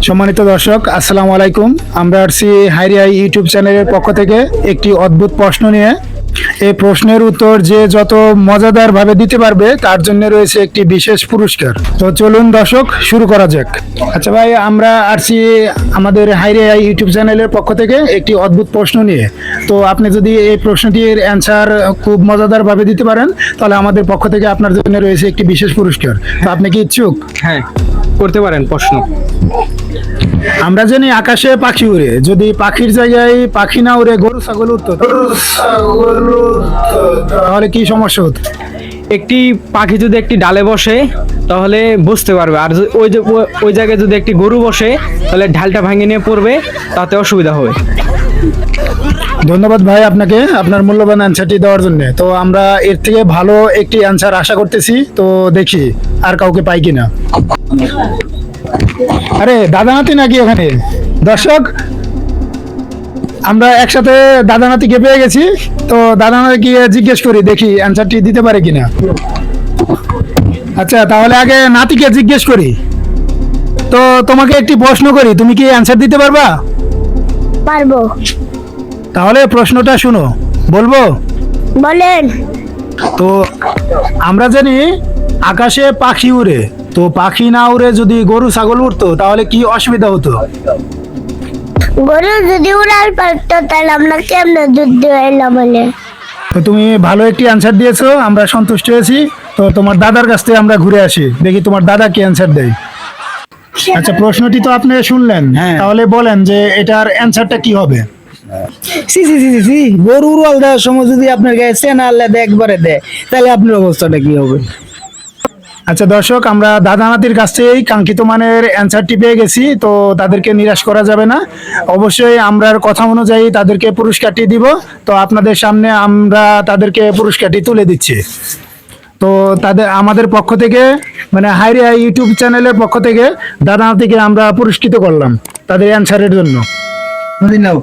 সম্মানিত দর্শক, আসসালামু আলাইকুম। আমরা আসছি হাইরিয়া ইউটিউব চ্যানেলের পক্ষ থেকে একটি অদ্ভুত প্রশ্ন নিয়ে। এই প্রশ্নের উত্তর যে যত মজাদার ভাবে দিতে পারবে তার জন্য রয়েছে একটি বিশেষ পুরস্কার। তো চলুন দর্শক, শুরু করা যাক। আচ্ছা ভাই, আমরা আসছি আমাদের হাইরিয়া ইউটিউব চ্যানেলের পক্ষ থেকে একটি অদ্ভুত প্রশ্ন নিয়ে। তো আপনি যদি এই প্রশ্নটির অ্যান্সার খুব মজাদার ভাবে দিতে পারেন তাহলে আমাদের পক্ষ থেকে আপনার জন্য রয়েছে একটি বিশেষ পুরস্কার। তো আপনি কি ইচ্ছুক? হ্যাঁ, করতে পারেন প্রশ্ন। আমরা জানি আকাশে পাখি উড়ে, যদি পাখির জায়গায় পাখি না উড়ে গরু ছাগল উঠতো তাহলে কি সমস্যা হতো? একটি পাখি যদি একটি ডালে বসে তাহলে বুঝতে পারবে, আর ওই জায়গায় যদি একটি গরু বসে তাহলে ঢালটা ভাঙে নিয়ে পড়বে, তাতে অসুবিধা হবে। ধন্যবাদ ভাই আপনাকে আপনার মূল্যবান অ্যান্সারটি দেওয়ার জন্য। তো আমরা এর থেকে ভালো একটি অ্যান্সার আশা করতেছি। তো দেখি আর কাউকে পাই কিনা। আরে দাদা নাতি নাকি ওখানে? দর্শক, আমরা একসাথে দাদা নাতিকে পেয়ে গেছি। তো দাদা নাতিকে জিজ্ঞেস করি, দেখি অ্যান্সারটি দিতে পারে কিনা। আচ্ছা, তাহলে আগে নাতিকে জিজ্ঞেস করি। তো তোমাকে একটি প্রশ্ন করি, তুমি কি অ্যান্সার দিতে পারবা? পারবো। তাহলে প্রশ্নটা শুনো, বলবো? বলেন। তো আমরা জানি আকাশে পাখি উড়ে, তো পাখি না উড়ে যদি গরু ছাগল উড়তো তাহলে কি অসুবিধা হতো? গরু যদি উড়াল পারতো তাহলে আমরা কেমনে দুধ দিলাম বলে। তো তুমি ভালো একটি অ্যান্সার দিয়েছো, আমরা সন্তুষ্ট হয়েছি। তো তোমার দাদার কাছ থেকে আমরা ঘুরে আসি, দেখি তোমার দাদা কি অ্যান্সার দেয়। আচ্ছা, প্রশ্নটি তো আপনি শুনলেন, তাহলে বলেন যে এটার অ্যান্সারটা কি হবে? সি সি সি সি গরু উড়াল দেওয়ার সময় যদি আপনার গায়ে চেনা আল্লাহ দেয় একবারে দেয়, তাহলে আপনার অবস্থাটা কি হবে? আচ্ছা দর্শক, আমরা দাদা নাতির কাছ থেকেই কাঙ্ক্ষিত মানের অ্যান্সারটি পেয়ে গেছি। তো তাদেরকে নিরাশ করা যাবে না, অবশ্যই আমরা কথা অনুযায়ী তাদেরকে পুরস্কারটি দিব। তো আপনাদের সামনে আমরা তাদেরকে পুরস্কারটি তুলে দিচ্ছি। তো আমাদের পক্ষ থেকে, মানে হাইরিয়া ইউটিউব চ্যানেলের পক্ষ থেকে দাদা নাতিকে আমরা পুরস্কৃত করলাম তাদের অ্যান্সারের জন্য। নাও